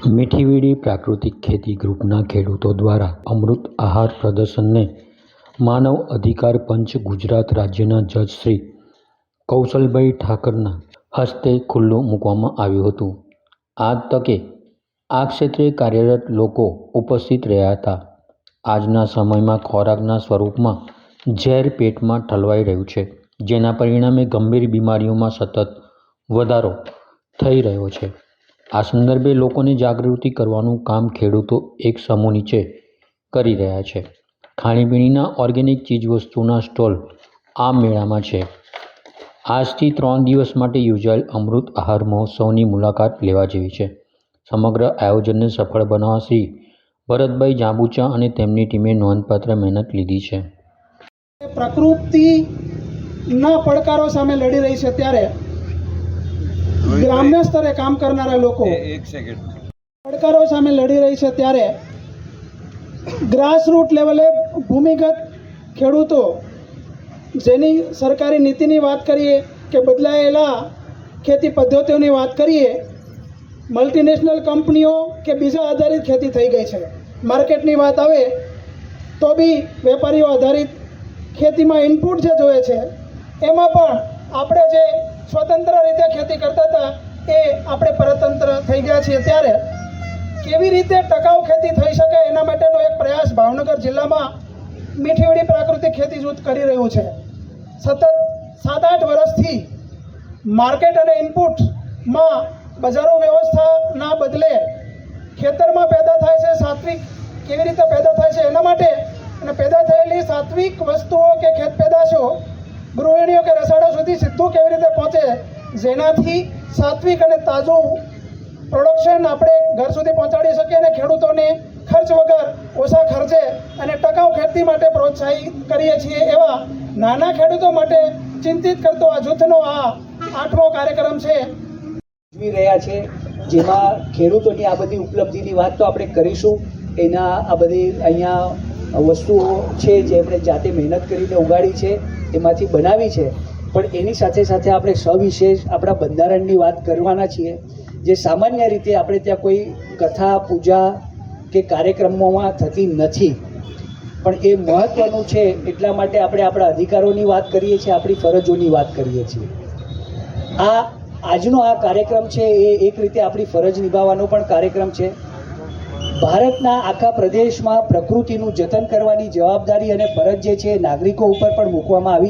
મીઠીવીડી પ્રાકૃતિક ખેતી ગ્રુપના ખેડૂતો દ્વારા અમૃત આહાર પ્રદર્શનને માનવ અધિકાર પંચ ગુજરાત રાજ્યના જજ શ્રી કૌશલભાઈ ઠાકરના હસ્તે ખુલ્લું મૂકવામાં આવ્યું હતું। આ તકે આ ક્ષેત્રે કાર્યરત લોકો ઉપસ્થિત રહ્યા હતા। આજના સમયમાં ખોરાકના સ્વરૂપમાં ઝેર પેટમાં ઠલવાઈ રહ્યું છે, જેના પરિણામે ગંભીર બીમારીઓમાં સતત વધારો થઈ રહ્યો છે। આ સંદર્ભે લોકોને જાગૃતિ કરવાનું કામ ખેડૂતો એક સમૂહ નીચે કરી રહ્યા છે। ખાણીપીણીના ઓર્ગેનિક ચીજવસ્તુના સ્ટોલ આ મેળામાં છે। આજથી 3 દિવસ માટે યોજાયેલ અમૃત આહાર મહોત્સવની મુલાકાત લેવા જેવી છે। સમગ્ર આયોજનને સફળ બનાવવા શ્રી ભરતભાઈ જાંબુચા અને તેમની ટીમે નોંધપાત્ર મહેનત લીધી છે। પ્રકૃતિના પડકારો સામે લડી રહી છે, ત્યારે ગ્રામ્ય સ્તરે કામ કરનારા લોકો પડકારો સામે લડી રહી છે, ત્યારે ગ્રાસરૂટ લેવલે ભૂમિગત ખેડૂતો, જેની સરકારી નીતિની વાત કરીએ કે બદલાયેલા ખેતી પદ્ધતિઓની વાત કરીએ, મલ્ટીનેશનલ કંપનીઓ કે બીજા આધારિત ખેતી થઈ ગઈ છે। માર્કેટની વાત આવે તો બી વેપારીઓ આધારિત ખેતીમાં ઇનપુટ જે જોઈએ છે, એમાં પણ આપણે જે સ્વતંત્ર રીતે ખેતી કરતા હતા એ આપણે પરતંત્ર થઈ ગયા છીએ। ત્યારે કેવી રીતે ટકાઉ ખેતી થઈ શકે એના માટેનો એક પ્રયાસ ભાવનગર જિલ્લામાં મીઠીવીડી પ્રાકૃતિક ખેતી જૂથ કરી રહ્યું છે। સતત 7-8 વર્ષથી માર્કેટ અને ઇનપુટમાં બજારો વ્યવસ્થાના બદલે ખેતરમાં પેદા થાય છે સાત્વિક કેવી રીતે પેદા થાય છે એના માટે, અને પેદા થયેલી સાત્વિક વસ્તુઓ કે ખેત પેદાશો ગૃહિણીઓ કે રસાડા સુધી સીધું કેવી રીતે પહોંચે, જેનાથી સાત્વિક અને તાજું પ્રોડક્શન આપણે ઘર સુધી પહોંચાડી શકીએ અને ખેડૂતોને ખર્ચ વગર ઓછા ખર્ચે અને ટકાઉ ખેતી માટે પ્રોત્સાહિત કરીએ છીએ। એવા નાના ખેડૂતો માટે ચિંતિત કરતો આ જૂથનો આ 8મો કાર્યક્રમ છે। રહ્યા છે, જેમાં ખેડૂતોની આ બધી ઉપલબ્ધિની વાત તો આપણે કરીશું। એના આ બધી અહીંયા વસ્તુઓ છે જે આપણે જાતે મહેનત કરીને ઉગાડી છે, એમાંથી બનાવી છે, પણ એની સાથે સાથે આપણે સવિશેષ આપણા બંધારણની વાત કરવાના છીએ, જે સામાન્ય રીતે આપણે ત્યાં કોઈ કથા પૂજા કે કાર્યક્રમોમાં થતી નથી, પણ એ મહત્ત્વનું છે। એટલા માટે આપણે આપણા અધિકારોની વાત કરીએ છીએ, આપણી ફરજોની વાત કરીએ છીએ। આજનો આ કાર્યક્રમ છે એ એક રીતે આપણી ફરજ નિભાવવાનો પણ કાર્યક્રમ છે। ભારતના આખા પ્રદેશમાં પ્રકૃતિનું જતન કરવાની જવાબદારી અને ફરજ જે છે નાગરિકો ઉપર પણ મૂકવામાં આવી